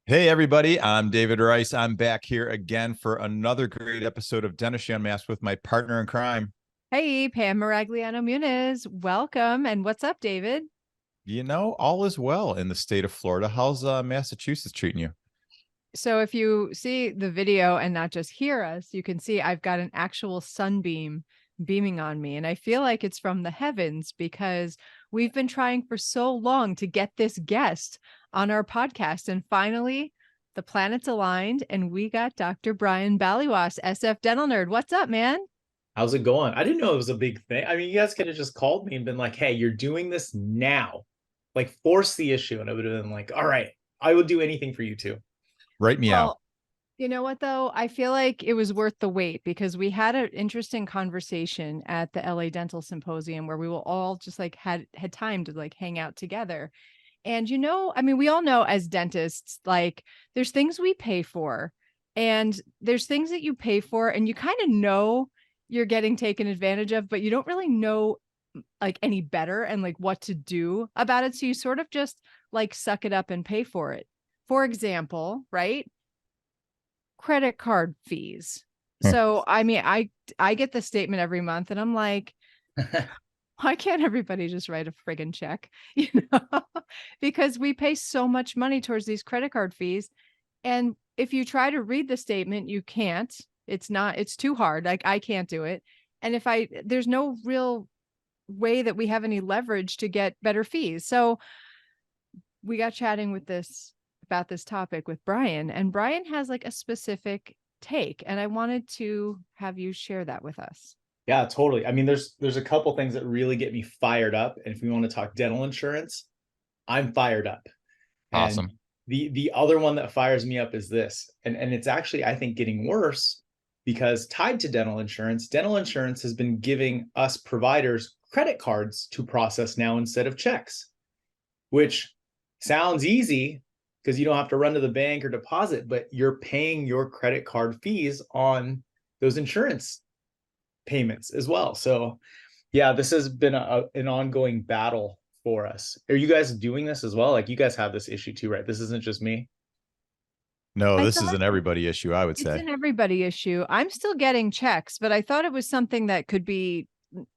Hey everybody, I'm David Rice. I'm back here again for another great episode of Dentistry Unmasked with my partner in crime. Hey, Pam Maragliano Muniz. Welcome. And what's up, David? All is well in the state of Florida. How's Massachusetts treating you? So, if you see the video and not just hear us, you can see I've got an actual sunbeam beaming on me. And I feel like it's from the heavens because we've been trying for so long to get this guest on our podcast. And finally, the planets aligned and we got Dr. Brian Baliwas, SF Dental Nerd. What's up, man? How's it going? I didn't know it was a big thing. I mean, you guys could have just called me and been like, hey, you're doing this now. Like, force the issue. And I would have been like, all right, I would do anything for you too. Write me out. Well, you know what though? I feel like it was worth the wait because we had an interesting conversation at the LA Dental Symposium where we will all just like had time to like hang out together. And I mean, we all know as dentists, like there's things we pay for and there's things that you pay for and you kind of know you're getting taken advantage of, but you don't really know like any better and like what to do about it. So you sort of just like suck it up and pay for it. For example, right? Credit card fees. Hmm. So I mean, I get the statement every month and I'm like, why can't everybody just write a friggin' check? You know, because we pay so much money towards these credit card fees. And if you try to read the statement, you can't. It's too hard. Like I can't do it. And there's no real way that we have any leverage to get better fees. So we got chatting about this topic with Brian, and Brian has like a specific take, and I wanted to have you share that with us. Yeah, totally. I mean, there's a couple things that really get me fired up. And if we want to talk dental insurance, I'm fired up. And Awesome. the other one that fires me up is this. And it's actually, I think, getting worse because tied to dental insurance has been giving us providers credit cards to process now instead of checks, which sounds easy because you don't have to run to the bank or deposit, but you're paying your credit card fees on those insurance payments as well. So yeah, this has been an ongoing battle for us. Are you guys doing this as well? Like you guys have this issue too, right? This isn't just me. No, I this is thought an everybody issue, I would it's say. an everybody issue. I'm still getting checks, but I thought it was something that could be,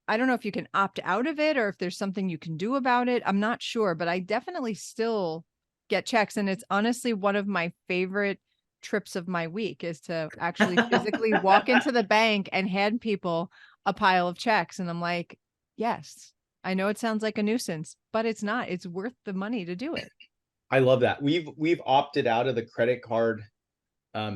I don't know if you can opt out of it or if there's something you can do about it. I'm not sure, but I definitely still get checks. And it's honestly one of my favorite trips of my week is to actually physically walk into the bank and hand people a pile of checks. And I'm like, yes, I know it sounds like a nuisance, but it's not. It's worth the money to do it. I love that. We've opted out of the credit card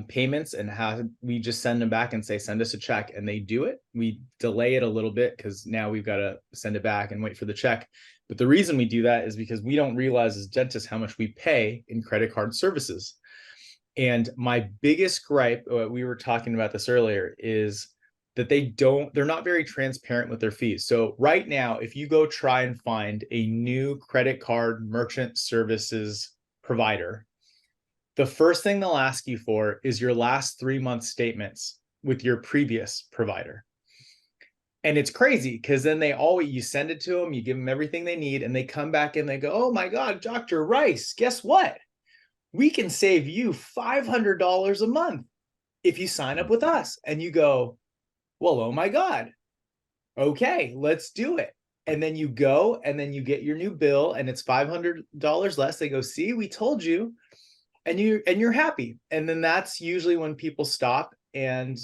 payments and have we just send them back and say send us a check and they do it. We delay it a little bit because now we've got to send it back and wait for the check. But the reason we do that is because we don't realize as dentists how much we pay in credit card services. And my biggest gripe, we were talking about this earlier, is that they're not very transparent with their fees. So right now, if you go try and find a new credit card merchant services provider, the first thing they'll ask you for is your last 3 month statements with your previous provider. And it's crazy because then you send it to them, you give them everything they need, and they come back and they go, oh my God, Dr. Rice, guess what? We can save you $500 a month if you sign up with us. And you go, well, oh my God. Okay, let's do it. And then you go and then you get your new bill and it's $500 less. They go, see, we told you. And you're happy. And then that's usually when people stop, and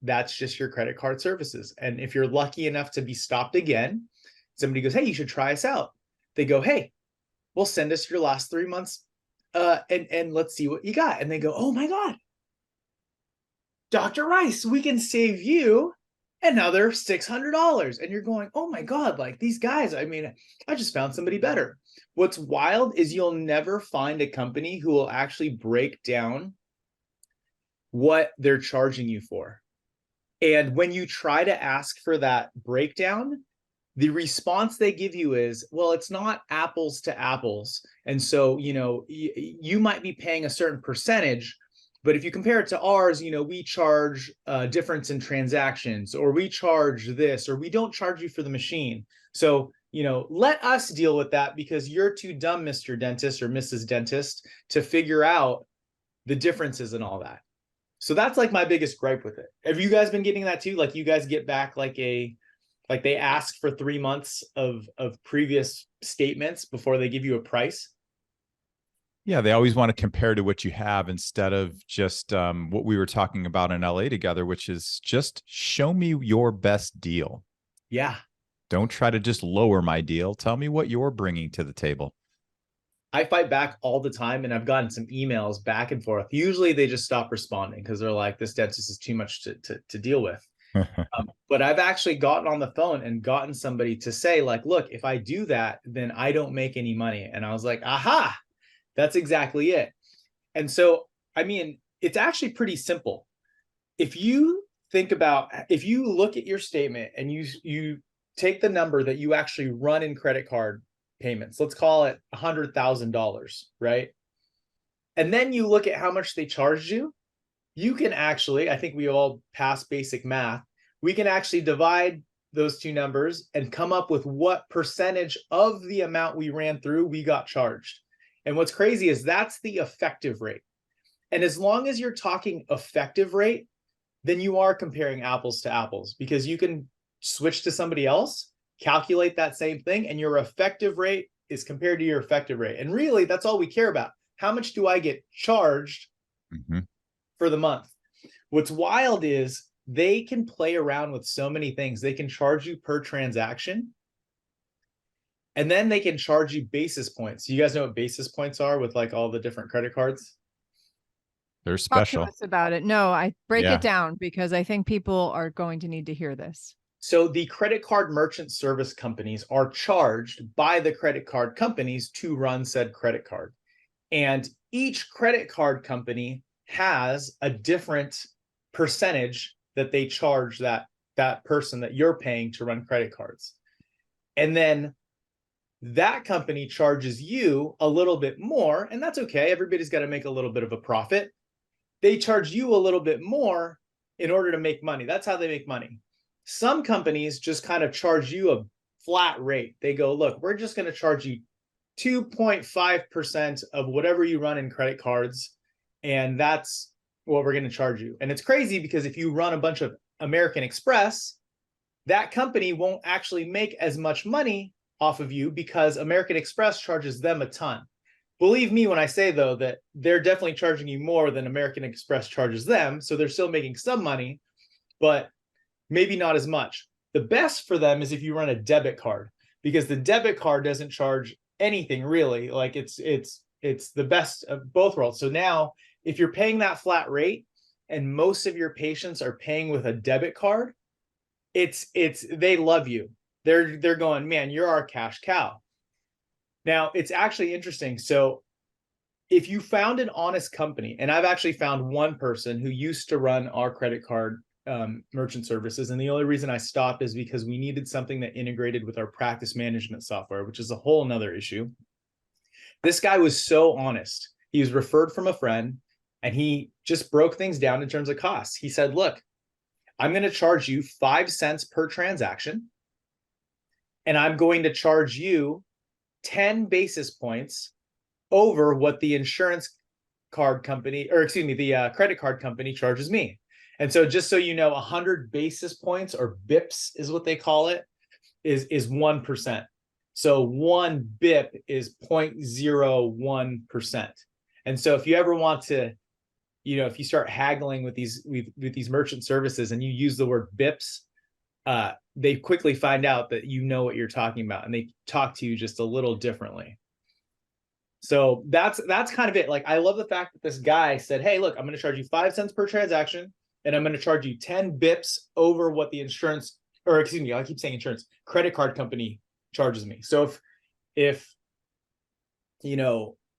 that's just your credit card services. And if you're lucky enough to be stopped again, somebody goes, hey, you should try us out. They go, hey, well, send us your last 3 months and let's see what you got. And they go, oh my God, Dr. Rice, we can save you another $600. And you're going, oh my God, like these guys, I mean, I just found somebody better. What's wild is you'll never find a company who will actually break down what they're charging you for. And when you try to ask for that breakdown, the response they give you is, well, it's not apples to apples. And so, you might be paying a certain percentage, but if you compare it to ours, we charge a difference in transactions, or we charge this, or we don't charge you for the machine. So, let us deal with that because you're too dumb, Mr. Dentist or Mrs. Dentist, to figure out the differences and all that. So that's like my biggest gripe with it. Have you guys been getting that too? Like you guys get back like they ask for 3 months of previous statements before they give you a price? Yeah, they always want to compare to what you have instead of just what we were talking about in LA together, which is just show me your best deal. Yeah. Don't try to just lower my deal. Tell me what you're bringing to the table. I fight back all the time, and I've gotten some emails back and forth. Usually they just stop responding because they're like, this dentist is too much to deal with. But I've actually gotten on the phone and gotten somebody to say like, look, if I do that, then I don't make any money. And I was like, aha, that's exactly it. And so, I mean, it's actually pretty simple. If you look at your statement and you take the number that you actually run in credit card payments, let's call it $100,000, right? And then you look at how much they charged you, you can actually, I think we all pass basic math, we can actually divide those two numbers and come up with what percentage of the amount we ran through we got charged. And what's crazy is that's the effective rate. And as long as you're talking effective rate, then you are comparing apples to apples, because you can switch to somebody else, calculate that same thing, and your effective rate is compared to your effective rate. And really, that's all we care about. How much do I get charged for the month? What's wild is they can play around with so many things. They can charge you per transaction, and then they can charge you basis points. You guys know what basis points are with like all the different credit cards? They're Talk to special. us about it. No, I break Yeah. it down because I think people are going to need to hear this. So the credit card merchant service companies are charged by the credit card companies to run said credit card. And each credit card company has a different percentage that they charge that person that you're paying to run credit cards. And then that company charges you a little bit more, and that's okay. Everybody's got to make a little bit of a profit. They charge you a little bit more in order to make money. That's how they make money. Some companies just kind of charge you a flat rate. They go, look, we're just going to charge you 2.5% of whatever you run in credit cards, and that's what we're going to charge you. And it's crazy because if you run a bunch of American Express, that company won't actually make as much money off of you because American Express charges them a ton. Believe me when I say, though, that they're definitely charging you more than American Express charges them. So they're still making some money, but maybe not as much. The best for them is if you run a debit card, because the debit card doesn't charge anything really. Like it's the best of both worlds. So now if you're paying that flat rate and most of your patients are paying with a debit card, they love you. They're going, man, you're our cash cow. Now, it's actually interesting. So if you found an honest company, and I've actually found one person who used to run our credit card merchant services, and the only reason I stopped is because we needed something that integrated with our practice management software, which is a whole nother issue. This guy was so honest. He was referred from a friend, and he just broke things down in terms of costs. He said, look, I'm going to charge you 5 cents per transaction, and I'm going to charge you 10 basis points over what the insurance card company, or excuse me, the credit card company charges me. And so just so you know, 100 basis points, or bips is what they call it, is 1%. So 1 bip is 0.01%. And so if you ever want to, if you start haggling with these merchant services and you use the word bips, they quickly find out that you know what you're talking about, and they talk to you just a little differently. So that's kind of it. Like, I love the fact that this guy said, hey, look, I'm going to charge you 5 cents per transaction, and I'm going to charge you 10 bips over what the insurance, or excuse me, I keep saying insurance, credit card company charges me. So if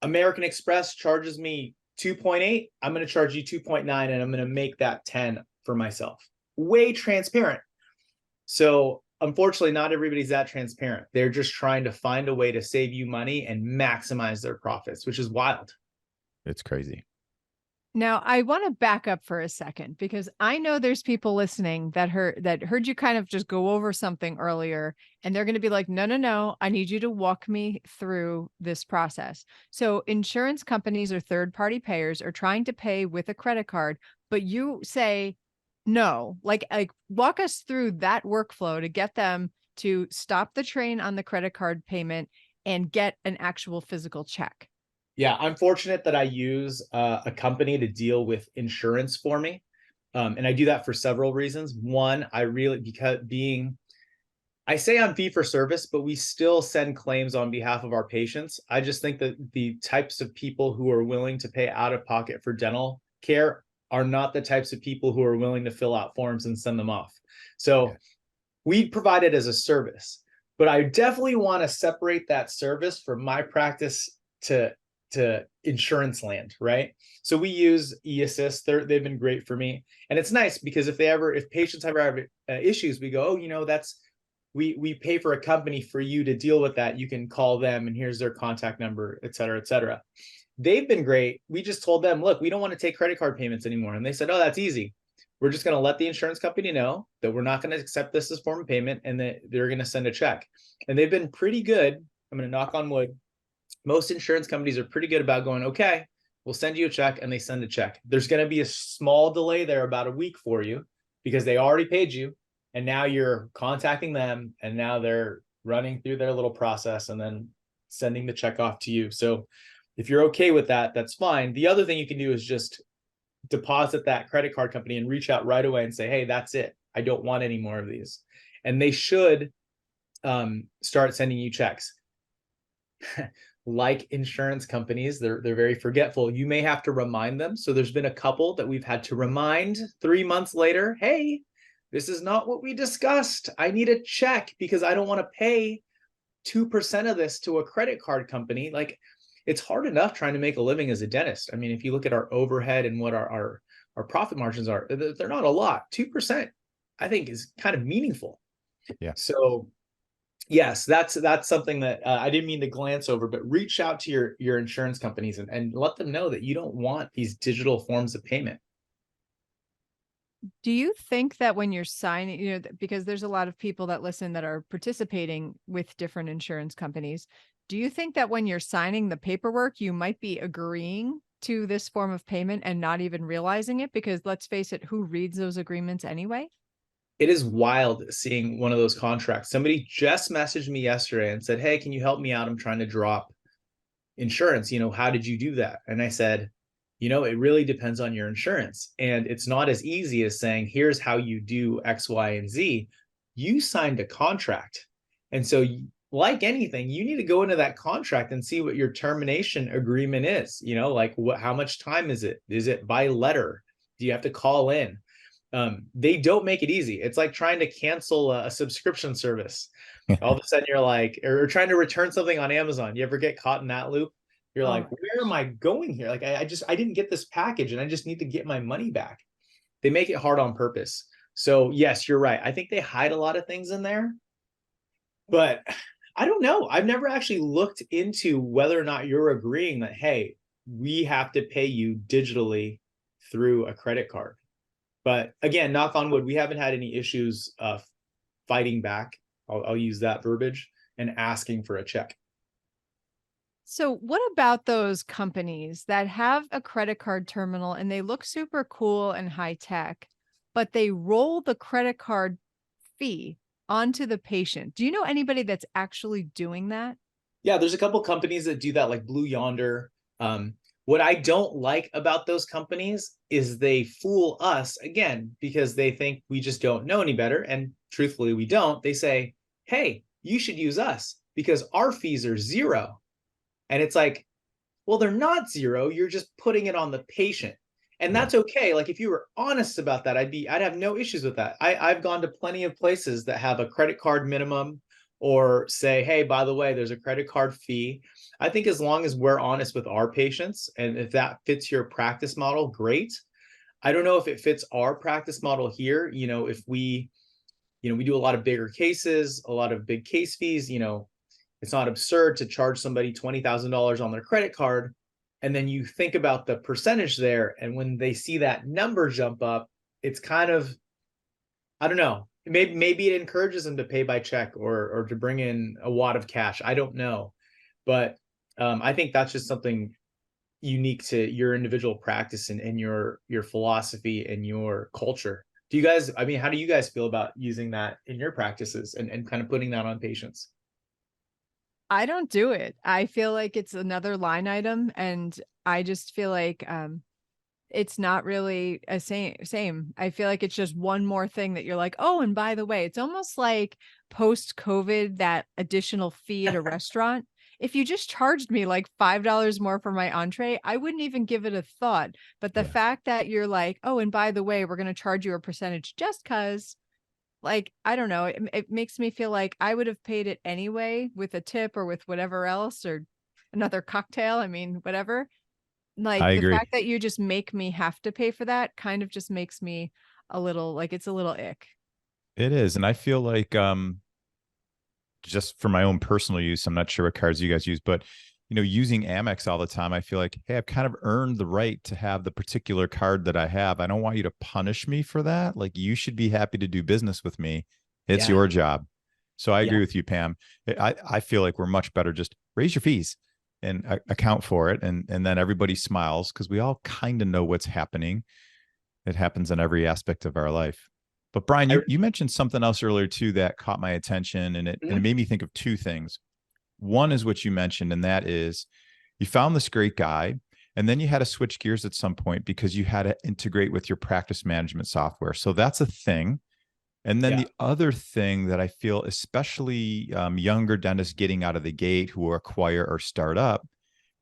American Express charges me 2.8, I'm going to charge you 2.9, and I'm going to make that 10 for myself. Way transparent. So unfortunately, not everybody's that transparent. They're just trying to find a way to save you money and maximize their profits, which is wild. It's crazy. Now, I want to back up for a second because I know there's people listening that heard you kind of just go over something earlier, and they're going to be like, "No, no, no, I need you to walk me through this process." So, insurance companies or third-party payers are trying to pay with a credit card, but you say no. Like walk us through that workflow to get them to stop the train on the credit card payment and get an actual physical check. Yeah, I'm fortunate that I use a company to deal with insurance for me. And I do that for several reasons. One, I really, because I say I'm fee for service, but we still send claims on behalf of our patients. I just think that the types of people who are willing to pay out of pocket for dental care are not the types of people who are willing to fill out forms and send them off. So we provide it as a service, but I definitely want to separate that service from my practice to insurance land, right? So we use eAssist. They've been great for me, and it's nice because if patients ever have issues, we go, oh, we pay for a company for you to deal with that. You can call them, and here's their contact number, et cetera, et cetera. They've been great. We just told them, look, we don't want to take credit card payments anymore, and they said, oh, that's easy. We're just going to let the insurance company know that we're not going to accept this as form of payment, and that they're going to send a check. And they've been pretty good. I'm going to knock on wood. Most insurance companies are pretty good about going, okay, we'll send you a check, and they send a check. There's going to be a small delay there, about a week for you, because they already paid you, and now you're contacting them, and now they're running through their little process and then sending the check off to you. So if you're okay with that, that's fine. The other thing you can do is just deposit that credit card company and reach out right away and say, hey, that's it. I don't want any more of these. And they should start sending you checks. Like insurance companies, they're very forgetful. You may have to remind them. So there's been a couple that we've had to remind 3 months later, hey, this is not what we discussed. I need a check because I don't want to pay 2% of this to a credit card company. Like, it's hard enough trying to make a living as a dentist. I mean, if you look at our overhead and what our profit margins are, they're not a lot. 2%, I think, is kind of meaningful. Yeah. So yes, that's something that I didn't mean to glance over, but reach out to your insurance companies and let them know that you don't want these digital forms of payment. Do you think that when you're signing, because there's a lot of people that listen that are participating with different insurance companies, do you think that when you're signing the paperwork, you might be agreeing to this form of payment and not even realizing it? Because let's face it, who reads those agreements anyway? It is wild seeing one of those contracts. Somebody just messaged me yesterday and said, hey, can you help me out? I'm trying to drop insurance. How did you do that? And I said, it really depends on your insurance. And it's not as easy as saying, here's how you do X, Y, and Z. You signed a contract. And so, like anything, you need to go into that contract and see what your termination agreement is. Like how much time is it? Is it by letter? Do you have to call in? They don't make it easy. It's like trying to cancel a subscription service. All of a sudden you're like, or trying to return something on Amazon. You ever get caught in that loop? You're like, where am I going here? Like, I didn't get this package and I just need to get my money back. They make it hard on purpose. So yes, you're right. I think they hide a lot of things in there, but I don't know. I've never actually looked into whether or not you're agreeing that, hey, we have to pay you digitally through a credit card. But again, knock on wood, we haven't had any issues fighting back. I'll use that verbiage, and asking for a check. So what about those companies that have a credit card terminal and they look super cool and high tech, but they roll the credit card fee onto the patient? Do you know anybody that's actually doing that? Yeah, there's a couple companies that do that, like Blue Yonder. What I don't like about those companies is they fool us again because they think we just don't know any better. And truthfully, we don't. They say, hey, you should use us because our fees are zero. And it's like, well, they're not zero. You're just putting it on the patient. And that's okay. Like, if you were honest about that, I'd have no issues with that. I've gone to plenty of places that have a credit card minimum, or say, hey, by the way, there's a credit card fee. I think as long as we're honest with our patients, and if that fits your practice model, great. I don't know if it fits our practice model here. If we do a lot of bigger cases, a lot of big case fees, it's not absurd to charge somebody $20,000 on their credit card. And then you think about the percentage there. And when they see that number jump up, it's kind of, I don't know, maybe it encourages them to pay by check or to bring in a wad of cash. I don't know. But I think that's just something unique to your individual practice and your philosophy and your culture. Do you guys, I mean, how do you guys feel about using that in your practices and kind of putting that on patients? I don't do it. I feel like it's another line item, and I just feel like it's not really a same. I feel like it's just one more thing that you're like, oh, and by the way, it's almost like post-COVID, that additional fee at a restaurant. If you just charged me like $5 more for my entree, I wouldn't even give it a thought. But the Yeah, fact that you're like, oh, and by the way, we're going to charge you a percentage just because, like, I don't know, it makes me feel like I would have paid it anyway with a tip or with whatever else, or another cocktail. I mean, whatever. I Like, the agree. fact that you just make me have to pay for that kind of just makes me a little, like, it's a little ick. It is. And I feel like just for my own personal use, I'm not sure what cards you guys use, but using Amex all the time, I feel like, hey, I've kind of earned the right to have the particular card that I have. I don't want you to punish me for that. Like, you should be happy to do business with me. It's Yeah. your job. So I Yeah. agree with you, Pam. I feel like we're much better just raise your fees and account for it, and then everybody smiles because we all kind of know what's happening. It happens in every aspect of our life. But Brian, I, you mentioned something else earlier too that caught my attention, and it Mhm. made me think of two things. One is what you mentioned, and that is you found this great guy, and then you had to switch gears at some point because you had to integrate with your practice management software. So that's a thing. And then Yeah. the other thing that I feel, especially younger dentists getting out of the gate who acquire or start up,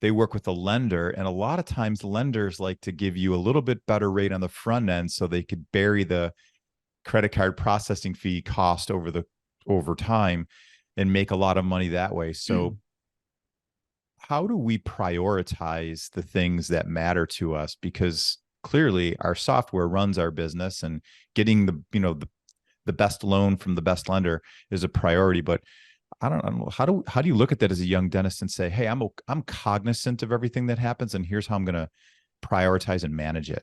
they work with a lender. And a lot of times lenders like to give you a little bit better rate on the front end so they could bury the credit card processing fee cost over time and make a lot of money that way. So how do we prioritize the things that matter to us? Because clearly our software runs our business, and getting the best loan from the best lender is a priority. But I don't know, how do you look at that as a young dentist and say, hey, I'm cognizant of everything that happens, and here's how I'm going to prioritize and manage it.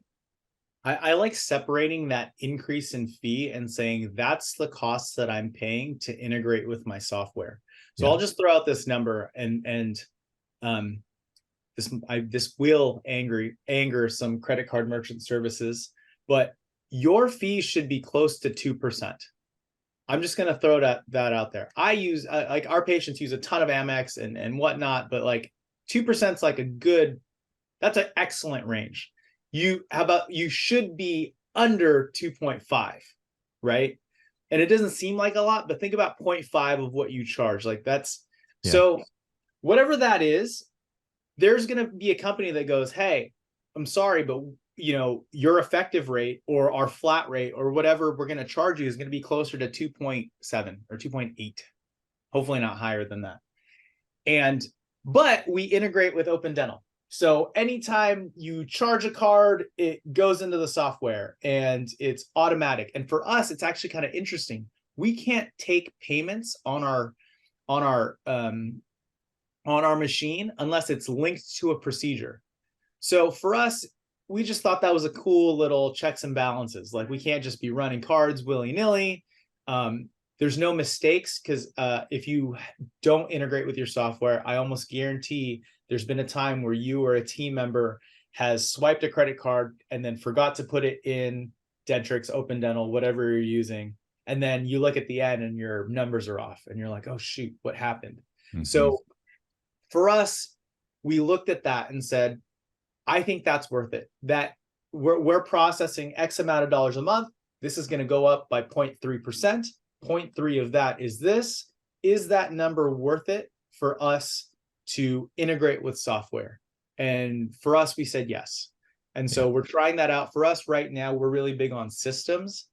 I like separating that increase in fee and saying that's the cost that I'm paying to integrate with my software. So Yeah. I'll just throw out this number, and um, this will anger some credit card merchant services, but your fee should be close to 2%. I'm just going to throw that out there. I use like our patients use a ton of Amex and whatnot, but like 2% is like that's an excellent range. You should be under 2.5, right? And it doesn't seem like a lot, but think about 0.5 of what you charge. Like that's Yeah. so whatever that is, there's going to be a company that goes, hey, I'm sorry, but your effective rate or our flat rate or whatever we're going to charge you is going to be closer to 2.7 or 2.8, hopefully not higher than that. But we integrate with Open Dental. So anytime you charge a card, it goes into the software and it's automatic. And for us, it's actually kind of interesting. We can't take payments on our machine unless it's linked to a procedure. So for us, we just thought that was a cool little checks and balances. Like we can't just be running cards willy-nilly. There's no mistakes because if you don't integrate with your software, I almost guarantee there's been a time where you or a team member has swiped a credit card and then forgot to put it in Dentrix, Open Dental, whatever you're using. And then you look at the end and your numbers are off and you're like, oh, shoot, what happened? Mm-hmm. So for us, we looked at that and said, I think that's worth it. That we're processing X amount of dollars a month. This is going to go up by 0.3%. 0.3 of that is this. Is that number worth it for us to integrate with software? And for us, we said yes. And so we're trying that out. For us right now, we're really big on systems.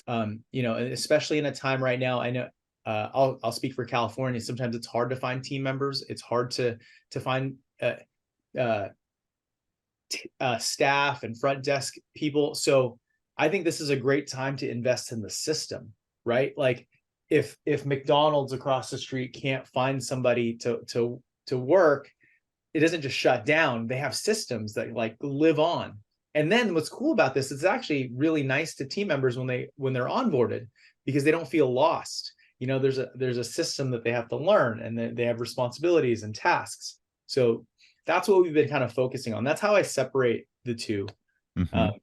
Especially in a time right now, I know I'll speak for California. Sometimes it's hard to find team members. It's hard to find staff and front desk people. So I think this is a great time to invest in the system, right? Like if McDonald's across the street can't find somebody to work, it doesn't just shut down. They have systems that like live on. And then what's cool about this, it's actually really nice to team members when they're onboarded, because they don't feel lost. You know, there's a system that they have to learn, and they have responsibilities and tasks. So that's what we've been kind of focusing on. That's how I separate the two. Mhm.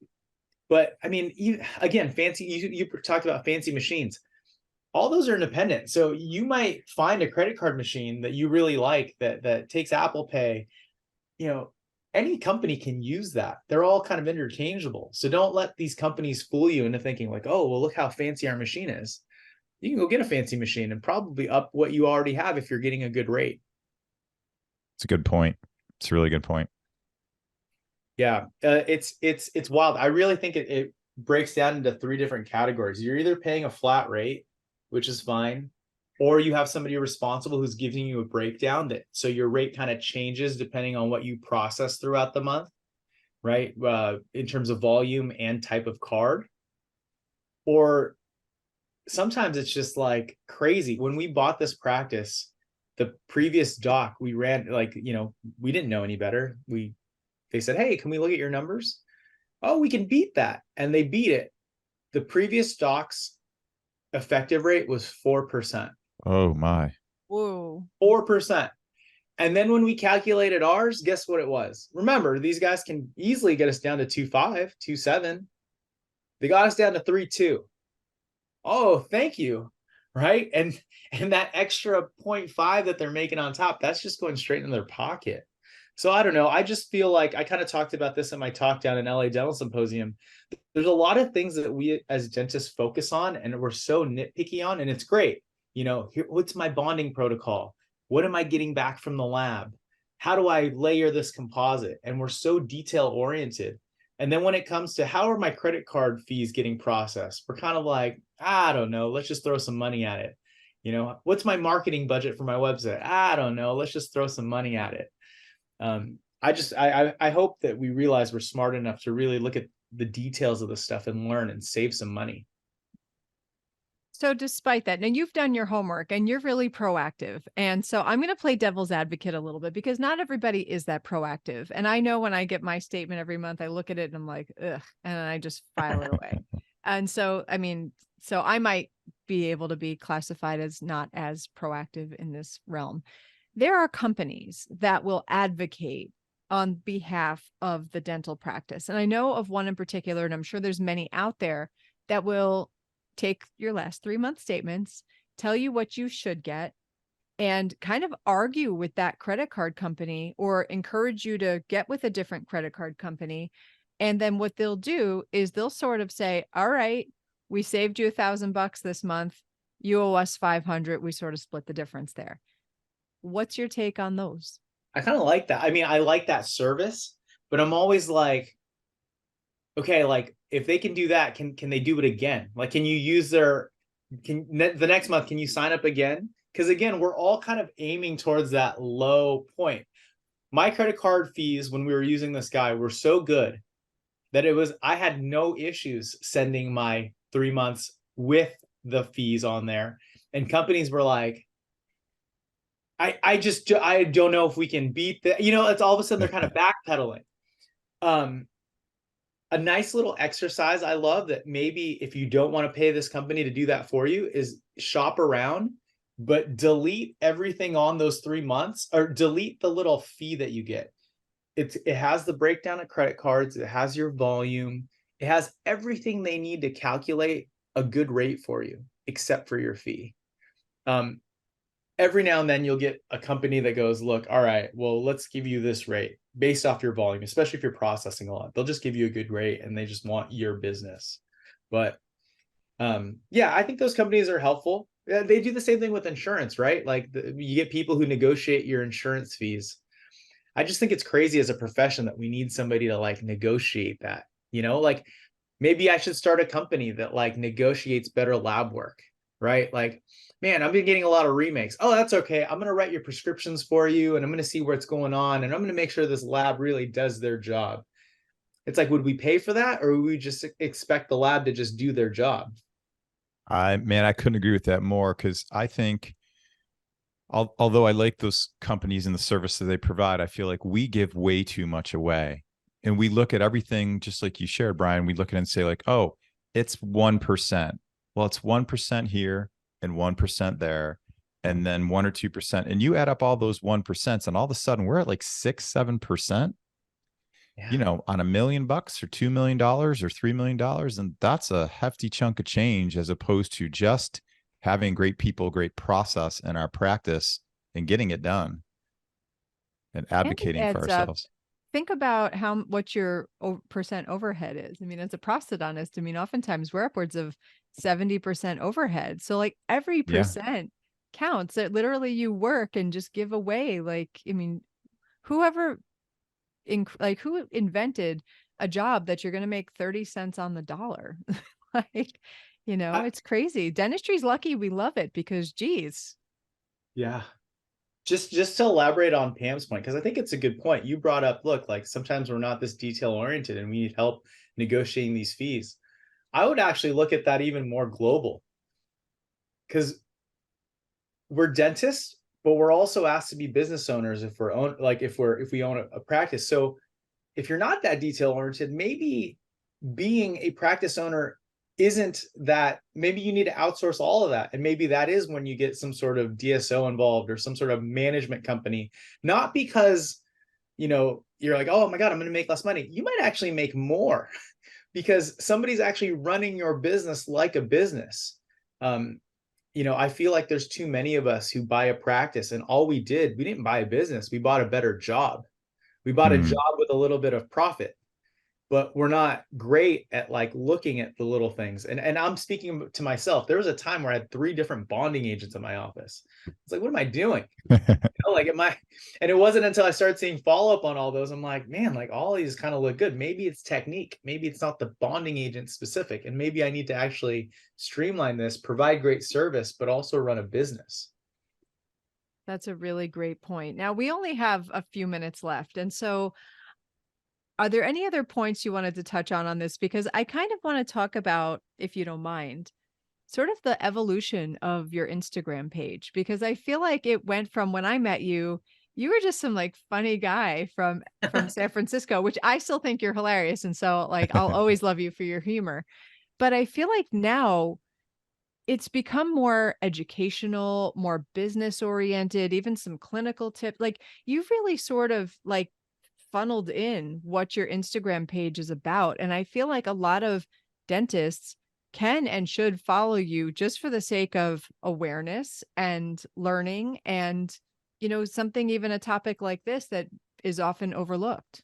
But I mean, again, you talked about fancy machines. All those are independent. So you might find a credit card machine that you really like that takes Apple Pay. You know, any company can use that. They're all kind of interchangeable. So don't let these companies fool you into thinking like, oh, well, look how fancy our machine is. You can go get a fancy machine and probably up what you already have if you're getting a good rate. It's a good point. It's a really good point. Yeah, it's wild. I really think it breaks down into three different categories. You're either paying a flat rate, which is fine, or you have somebody responsible who's giving you a breakdown that so your rate kind of changes depending on what you process throughout the month, right? In terms of volume and type of card. Or sometimes it's just like crazy. When we bought this practice, the previous doc we ran, like, you know, we didn't know any better. They said, hey, can we look at your numbers? Oh, we can beat that. And they beat it. The previous doc's effective rate was 4%. Oh my. Whoa. 4%. And then when we calculated ours, guess what it was? Remember, these guys can easily get us down to 2.5, 2.7. They got us down to 3.2. Oh, thank you. Right. And that extra 0.5 that they're making on top, that's just going straight in their pocket. So I don't know. I just feel like I kind of talked about this in my talk down in LA Dental Symposium. There's a lot of things that we as dentists focus on and we're so nitpicky on, and it's great. You know, what's my bonding protocol? What am I getting back from the lab? How do I layer this composite? And we're so detail oriented. And then when it comes to how are my credit card fees getting processed, we're kind of like, I don't know. Let's just throw some money at it. You know, what's my marketing budget for my website? I don't know. Let's just throw some money at it. I hope that we realize we're smart enough to really look at the details of the stuff and learn and save some money. So despite that, now you've done your homework and you're really proactive. And so I'm going to play devil's advocate a little bit because not everybody is that proactive. And I know when I get my statement every month, I look at it and I'm like, ugh, and I just file it away. And so, I mean, so I might be able to be classified as not as proactive in this realm. There are companies that will advocate on behalf of the dental practice. And I know of one in particular, and I'm sure there's many out there that will take your last 3-month statements, tell you what you should get, and kind of argue with that credit card company or encourage you to get with a different credit card company. And then what they'll do is they'll sort of say, all right, we saved you $1,000 this month. You owe us 500. We sort of split the difference there. What's your take on those? I kind of like that. I mean, I like that service, but I'm always like, okay, like if they can do that, can they do it again? Like, can you use the next month, can you sign up again? Because again, we're all kind of aiming towards that low point. My credit card fees when we were using this guy were so good that I had no issues sending my 3 months with the fees on there. And companies were like, I don't know if we can beat that. You know, it's all of a sudden they're kind of backpedaling. A nice little exercise I love that maybe if you don't want to pay this company to do that for you is shop around, but delete everything on those 3 months or delete the little fee that you get. It has the breakdown of credit cards. It has your volume. It has everything they need to calculate a good rate for you, except for your fee. Every now and then you'll get a company that goes, look, all right, well, let's give you this rate based off your volume, especially if you're processing a lot. They'll just give you a good rate and they just want your business. But yeah, I think those companies are helpful. They do the same thing with insurance, right? Like you get people who negotiate your insurance fees. I just think it's crazy as a profession that we need somebody to like negotiate that, you know, like maybe I should start a company that like negotiates better lab work, right? Like, man, I've been getting a lot of remakes. Oh, that's okay. I'm going to write your prescriptions for you and I'm going to see what's going on. And I'm going to make sure this lab really does their job. It's like, would we pay for that? Or would we just expect the lab to just do their job? I couldn't agree with that more because I think Although I like those companies and the service that they provide, I feel like we give way too much away. And we look at everything just like you shared, Brian. We look at it and say, like, oh, it's 1%. Well, it's 1% here and 1% there, and then 1 or 2%. And you add up all those 1%, and all of a sudden we're at like 6, 7%, Yeah. on $1 million or $2 million or $3 million. And that's a hefty chunk of change, as opposed to just having great people, great process in our practice and getting it done and And it advocating for adds up. ourselves. Think about what your percent overhead is. I mean, as a prosthodontist, I mean, oftentimes we're upwards of 70% overhead. So like every Yeah. percent counts. That literally you work and just give away. Like, I mean, whoever who invented a job that you're going to make 30 cents on the dollar? Like, I, it's crazy. Dentistry's lucky we love it because geez. yeah. Just to elaborate on Pam's point, because I think it's a good point. You brought up, look, like sometimes we're not this detail oriented and we need help negotiating these fees. I would actually look at that even more global, because we're dentists, but we're also asked to be business owners if we own a practice. So if you're not that detail oriented, maybe being a practice owner isn't that. Maybe you need to outsource all of that, and maybe that is when you get some sort of DSO involved or some sort of management company. Not because you're like, oh my god, I'm going to make less money. You might actually make more because somebody's actually running your business like a business. I feel like there's too many of us who buy a practice, and we didn't buy a business, we bought a better job. We bought a Hmm. job with a little bit of profit, but we're not great at like looking at the little things. And I'm speaking to myself. There was a time where I had 3 different bonding agents in my office. It's like, what am I doing? Like, and it wasn't until I started seeing follow-up on all those, I'm like, man, like all these kind of look good. Maybe it's technique. Maybe it's not the bonding agent specific. And maybe I need to actually streamline this, provide great service, but also run a business. That's a really great point. Now we only have a few minutes left. And so are there any other points you wanted to touch on this? Because I kind of want to talk about, if you don't mind, sort of the evolution of your Instagram page, because I feel like it went from when I met you, you were just some like funny guy from San Francisco, which I still think you're hilarious. And so like I'll always love you for your humor. But I feel like now it's become more educational, more business oriented, even some clinical tips. Like you've really sort of like funneled in what your Instagram page is about. And I feel like a lot of dentists can and should follow you just for the sake of awareness and learning and, something, even a topic like this that is often overlooked.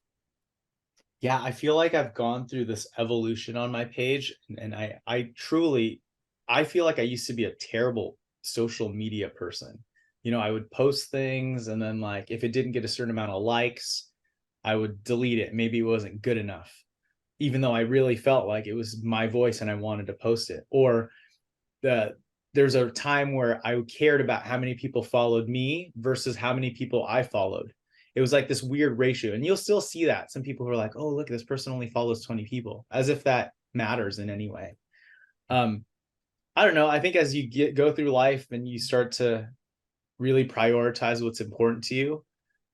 Yeah, I feel like I've gone through this evolution on my page, and I feel like I used to be a terrible social media person. I would post things, and then like if it didn't get a certain amount of likes, I would delete it. Maybe it wasn't good enough, even though I really felt like it was my voice and I wanted to post it. Or there's a time where I cared about how many people followed me versus how many people I followed. It was like this weird ratio. And you'll still see that. Some people who are like, oh, look, this person only follows 20 people, as if that matters in any way. I don't know. I think as you go through life and you start to really prioritize what's important to you,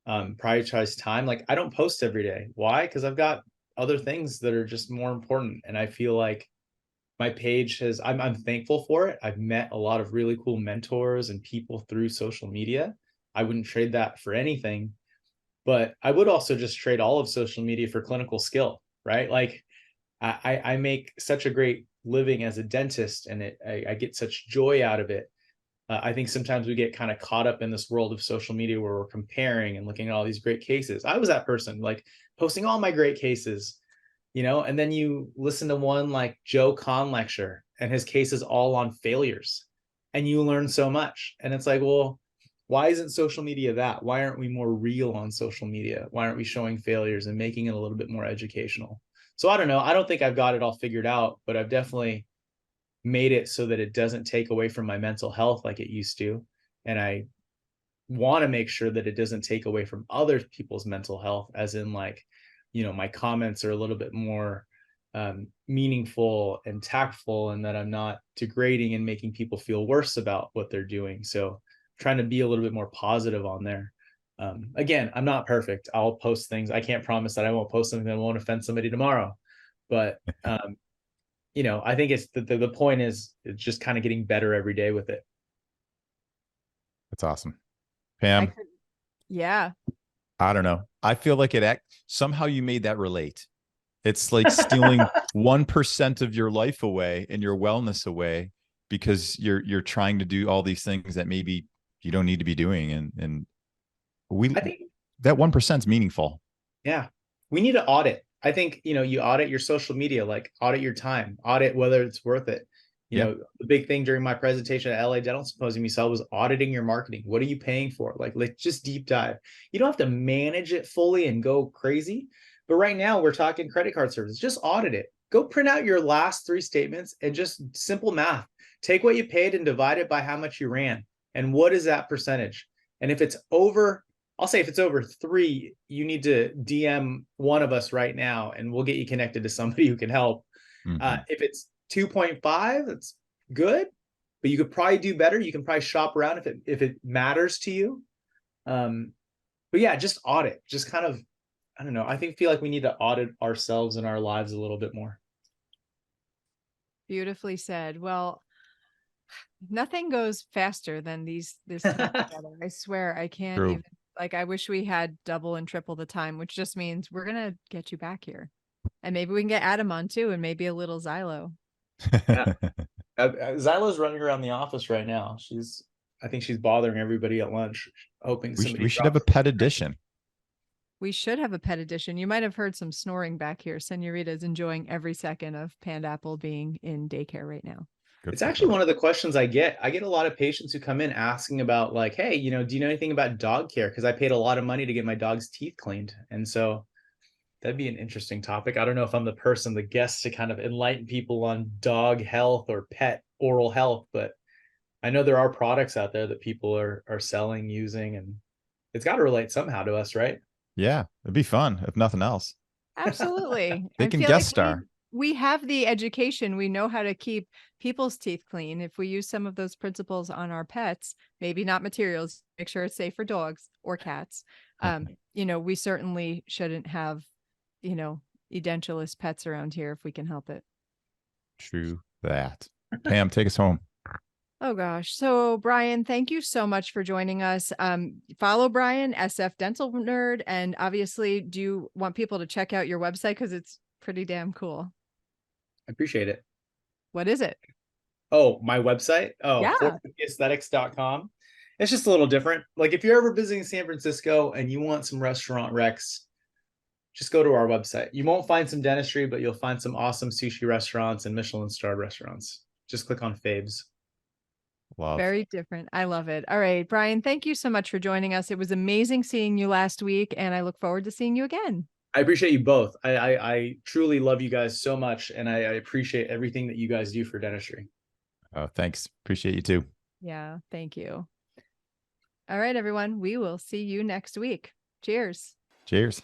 prioritize time. Like I don't post every day. Why? Because I've got other things that are just more important. And I feel like my page I'm thankful for it. I've met a lot of really cool mentors and people through social media. I wouldn't trade that for anything, but I would also just trade all of social media for clinical skill, right? Like I make such a great living as a dentist, and I get such joy out of it. I think sometimes we get kind of caught up in this world of social media where we're comparing and looking at all these great cases. I was that person, like posting all my great cases, and then you listen to one like Joe Kahn lecture, and his case is all on failures, and you learn so much. And it's like, well, why isn't social media that? Why aren't we more real on social media? Why aren't we showing failures and making it a little bit more educational? So I don't know. I don't think I've got it all figured out, but I've definitely made it so that it doesn't take away from my mental health like it used to. And I want to make sure that it doesn't take away from other people's mental health, as in like, my comments are a little bit more meaningful and tactful, and that I'm not degrading and making people feel worse about what they're doing. So trying to be a little bit more positive on there. Again, I'm not perfect. I'll post things. I can't promise that I won't post something that won't offend somebody tomorrow. But I think it's the point is it's just kind of getting better every day with it. That's awesome. Pam, yeah. I don't know. I feel like somehow you made that relate. It's like stealing 1% of your life away and your wellness away because you're trying to do all these things that maybe you don't need to be doing. And I think that 1% is meaningful. Yeah. We need to audit. I think, you audit your social media, like audit your time, audit whether it's worth it. The big thing during my presentation at LA Dental Symposium you saw was auditing your marketing. What are you paying for? Like, let's just deep dive. You don't have to manage it fully and go crazy. But right now we're talking credit card service. Just audit it. Go print out your last 3 statements and just simple math. Take what you paid and divide it by how much you ran. And what is that percentage? And if it's over, I'll say if it's over 3, you need to DM one of us right now and we'll get you connected to somebody who can help. Mm-hmm. If it's 2.5, that's good, but you could probably do better. You can probably shop around if it matters to you. But yeah, just audit. Just kind of, I don't know. I feel like we need to audit ourselves and our lives a little bit more. Beautifully said. Well, nothing goes faster than this time together. I swear I can't even, like, I wish we had double and triple the time, which just means we're going to get you back here. And maybe we can get Adam on too, and maybe a little Xylo. Yeah. Xylo's running around the office right now. I think she's bothering everybody at lunch, hoping we should have a pet edition. We should have a pet edition. You might have heard some snoring back here. Senorita's enjoying every second of Pandapple being in daycare right now. It's actually one of the questions I get. I get a lot of patients who come in asking about, like, hey, do you know anything about dog care? Because I paid a lot of money to get my dog's teeth cleaned. And so that'd be an interesting topic. I don't know if I'm the guest to kind of enlighten people on dog health or pet oral health, but I know there are products out there that people are selling, using, and it's got to relate somehow to us, right? Yeah, it'd be fun if nothing else. Absolutely. They can guest star. We have the education. We know how to keep people's teeth clean. If we use some of those principles on our pets, maybe not materials, make sure it's safe for dogs or cats. We certainly shouldn't have, edentulous pets around here if we can help it. True that. Pam, take us home. Oh gosh. So Brian, thank you so much for joining us. Follow Brian, SF Dental Nerd. And obviously, do you want people to check out your website? Because it's pretty damn cool. I appreciate it. What is it? Oh, my website? Oh, yeah. aesthetics.com. It's just a little different. Like if you're ever visiting San Francisco and you want some restaurant recs, just go to our website. You won't find some dentistry, but you'll find some awesome sushi restaurants and Michelin-starred restaurants. Just click on faves. Love. Very different. I love it. All right, Brian, thank you so much for joining us. It was amazing seeing you last week, and I look forward to seeing you again. I appreciate you both. I truly love you guys so much, and I appreciate everything that you guys do for dentistry. Oh, thanks. Appreciate you too. Yeah, thank you. All right, everyone. We will see you next week. Cheers. Cheers.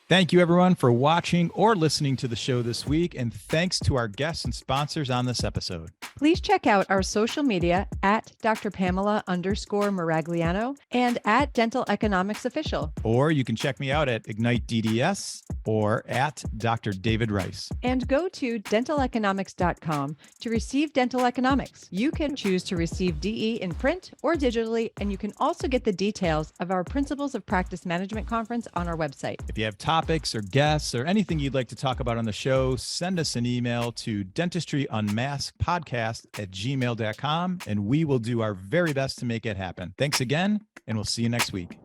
Thank you, everyone, for watching or listening to the show this week, and thanks to our guests and sponsors on this episode. Please check out our social media at Dr. Pamela_Maragliano and at Dental Economics Official. Or you can check me out at Ignite DDS or at Dr. David Rice. And go to dentaleconomics.com to receive dental economics. You can choose to receive DE in print or digitally, and you can also get the details of our Principles of Practice Management Conference on our website. If you have topics or guests or anything you'd like to talk about on the show, send us an email to dentistryunmaskpodcast@gmail.com, and we will do our very best to make it happen. Thanks again, and we'll see you next week.